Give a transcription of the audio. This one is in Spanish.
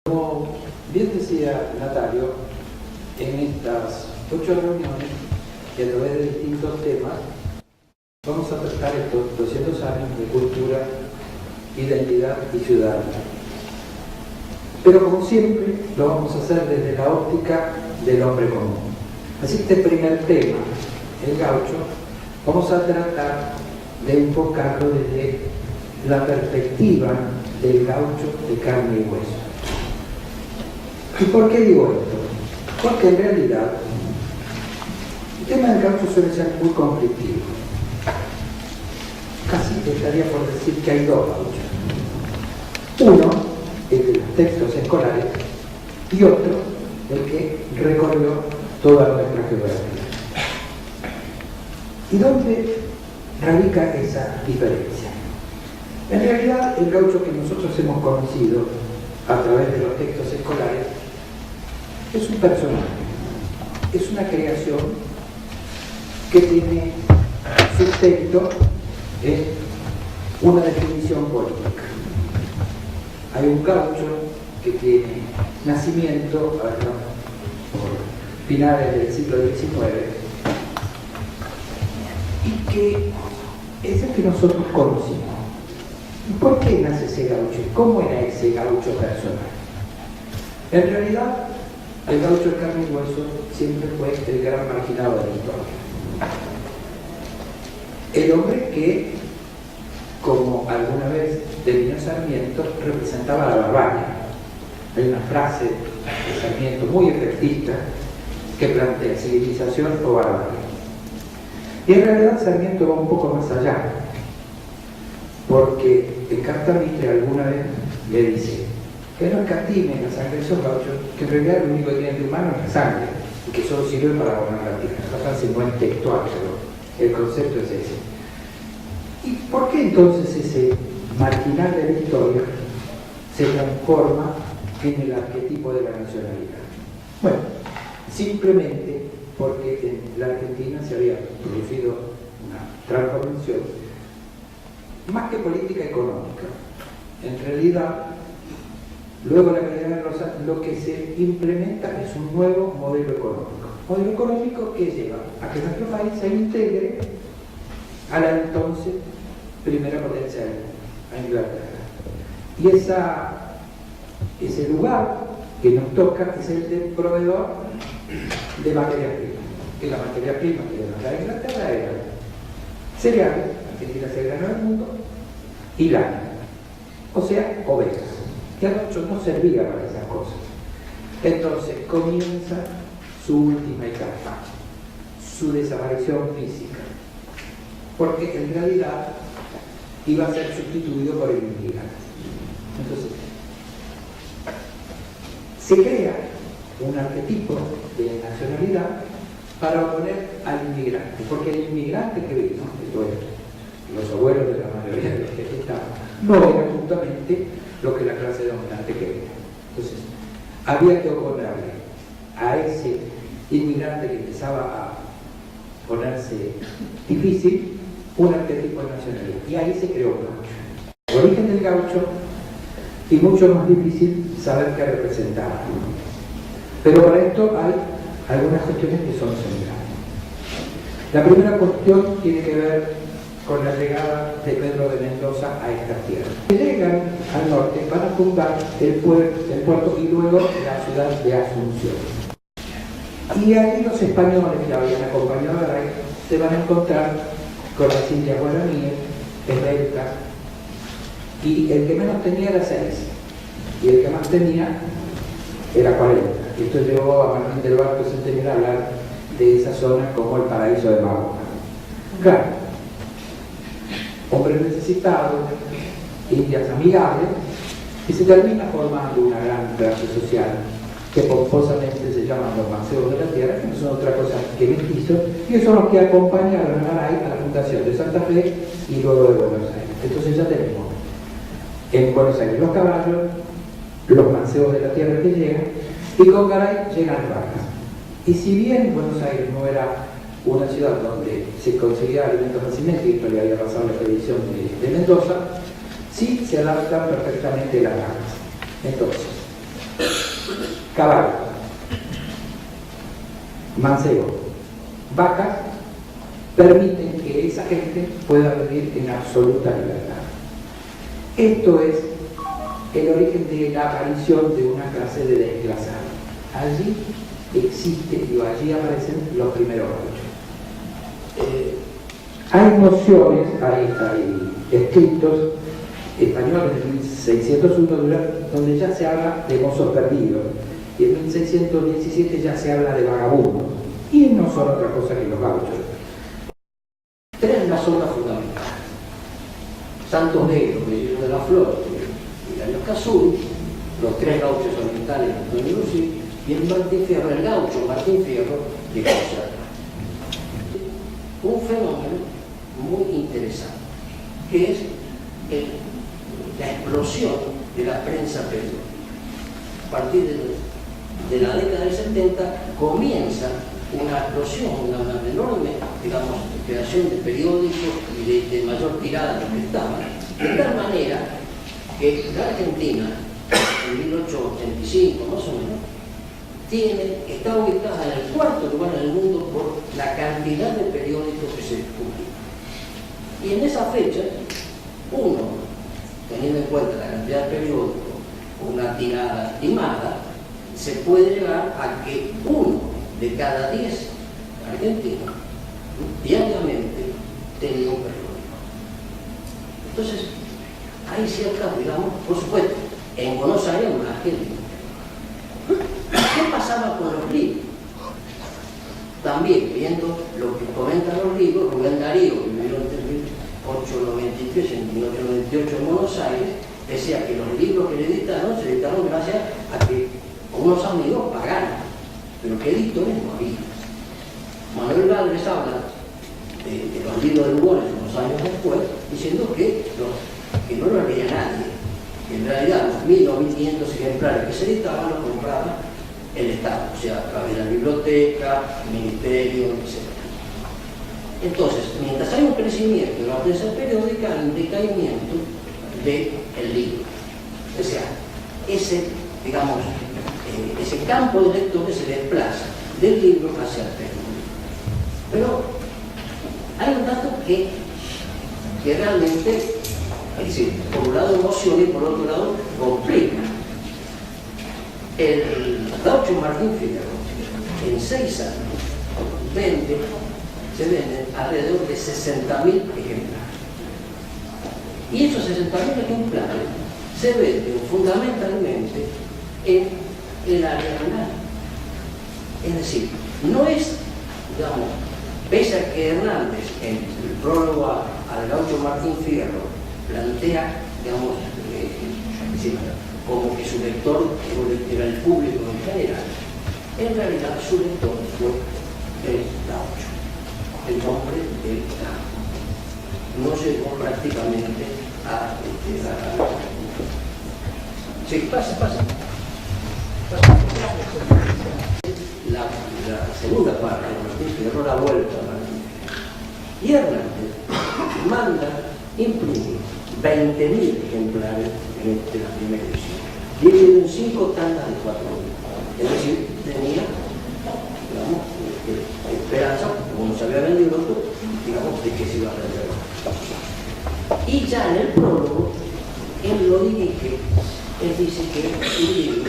Como bien decía Natalio, en estas 8 reuniones y a través de distintos temas vamos a tratar estos 200 años de cultura, identidad y ciudadanía. Pero como siempre lo vamos a hacer desde la óptica del hombre común. Así que este primer tema, el gaucho, vamos a tratar de enfocarlo desde la perspectiva del gaucho de carne y hueso. ¿Y por qué digo esto? Porque en realidad el tema del gaucho suele ser muy conflictivo. Casi estaría por decir que hay dos gauchos. Uno, el de los textos escolares, y otro, el que recorrió toda nuestra geografía. ¿Y dónde radica esa diferencia? En realidad, el gaucho que nosotros hemos conocido a través de los textos escolares es un personaje, es una creación que tiene sustento en una definición política. Hay un gaucho que tiene nacimiento por finales del siglo XIX y que es el que nosotros conocimos. ¿Y por qué nace ese gaucho? ¿Cómo era ese gaucho personal? En realidad, el gaucho de carne y hueso siempre fue el gran marginado de la historia. El hombre que, como alguna vez definió Sarmiento, representaba la barbarie. Hay una frase de Sarmiento muy efectista que plantea civilización o barbarie. Y en realidad Sarmiento va un poco más allá, porque en Carta Mitre alguna vez le dice que no escatimen la sangre de esos gauchos, que en realidad lo único que tienen de humano es la sangre, y que solo sirve para gobernar la tierra. Esta frase no es textual, pero el concepto es ese. ¿Y por qué entonces ese marginal de la historia se transforma en el arquetipo de la nacionalidad? Bueno, simplemente porque en la Argentina se había producido una transformación más que política económica. En realidad, luego la Guerra de Rosas, lo que se implementa es un nuevo modelo económico. Modelo económico que lleva a que nuestro país se integre a la entonces primera potencia del mundo, a Inglaterra. Y ese lugar que nos toca es el del proveedor de materia prima. Que la materia prima que le mandaba Inglaterra era cereales, Argentina se ganó el mundo, y lana, o sea, ovejas. Y al gaucho no servía para esas cosas. Entonces comienza su última etapa, su desaparición física, porque en realidad iba a ser sustituido por el inmigrante. Entonces, se crea un arquetipo de nacionalidad para oponer al inmigrante, porque el inmigrante que vino, esto es, los abuelos de la mayoría de los que estaban, no era justamente lo que la clase dominante quería. Entonces, había que oponerle a ese inmigrante que empezaba a ponerse difícil un arquetipo de nacionalidad. Y ahí se creó el gaucho. El origen del gaucho, y mucho más difícil saber qué representaba. Pero para esto hay algunas cuestiones que son centrales. La primera cuestión tiene que ver con la llegada de Pedro de Mendoza a estas tierras. Llegan al norte para fundar el puerto y luego la ciudad de Asunción. Y ahí los españoles que habían acompañado a Garay se van a encontrar con las indias guaraníes, esbeltas, y el que menos tenía era 6, y el que más tenía era 40. Esto llevó a Martín del Barco Centenial a hablar de esa zona como el paraíso de Mahoma. Claro, hombres necesitados, indias amigables, y se termina formando una gran clase social que pomposamente se llaman los mancebos de la tierra, que no son otra cosa que mestizos, y son los que acompañaron a Garay a la fundación de Santa Fe y luego de Buenos Aires. Entonces ya tenemos en Buenos Aires los caballos, los mancebos de la tierra que llegan, y con Garay llegan vacas. Y si bien Buenos Aires no era una ciudad donde se conseguía alimentos fácilmente, y esto le había pasado a la expedición de Mendoza, sí se adaptan perfectamente las vacas. Entonces, caballos, mancebos, vacas, permiten que esa gente pueda vivir en absoluta libertad. Esto es el origen de la aparición de una clase de desplazados. Allí existe, y allí aparecen los primeros gauchos. Hay nociones, hay escritos españoles de 1601 donde ya se habla de mozos perdidos, y en 1617 ya se habla de vagabundos, y no son otra cosa que los gauchos. Tres razones fundamentales: Santos Negros, Vellero de la Flor y Daño Cazul, los tres gauchos orientales de Antonio Lucía, y el Martín Fierro, el gaucho Martín Fierro de José. Un fenómeno muy interesante, que es la explosión de la prensa periódica. A partir de la década del 70 comienza una explosión, una enorme, digamos, creación de periódicos y de mayor tirada de los que estaban, de tal manera que la Argentina, en 1885 más o menos, está ubicada en el cuarto lugar en el mundo por la cantidad de periódicos que se publican. Y en esa fecha, uno, teniendo en cuenta la cantidad de periódicos, una tirada estimada, se puede llegar a que uno de cada 10 argentinos diariamente tenía un periódico. Entonces, hay ciertas, digamos, por supuesto, en Buenos Aires más que el. ¿Qué pasaba con los libros? También, viendo lo que comentan los libros, Rubén Darío, que vivió entre 1893 y 1898 en Buenos Aires, decía que los libros que le editaron se editaron gracias a que unos amigos pagaron, pero que editores no había. Manuel Gálvez habla de los libros de Lugones unos años después, diciendo que no lo leía nadie, que en realidad los 1000 o 1500 ejemplares que se editaban los compraba el Estado, o sea, a través de la biblioteca, el ministerio, etc. Entonces, mientras hay un crecimiento de la prensa periódica, hay un decaimiento del libro. O sea, digamos, ese campo de lectores se desplaza del libro hacia el periódico. Pero hay un dato que realmente, es decir, por un lado emociona y por otro lado complica. El gaucho Martín Fierro, en 6 años, se venden alrededor de 60.000 ejemplares. Y esos 60.000 ejemplares se venden fundamentalmente en el área rural. Es decir, no es, digamos, pese a que Hernández, en el prólogo al gaucho Martín Fierro, plantea, digamos, como que su lector era el público en general, en realidad su lector fue el gaucho, el hombre del campo. No llegó prácticamente a sí, pasa. La segunda parte de Martín Fierro, la vuelta a Martín Fierro. Y Hernández manda imprimir 20.000 ejemplares de la primera edición, dividido en 5 tandas de 4.000. Es decir, tenía, digamos, esperanza, como no se había vendido, digamos, de que se iba a vender. Y ya en el prólogo, él lo dirige, él dice que el libro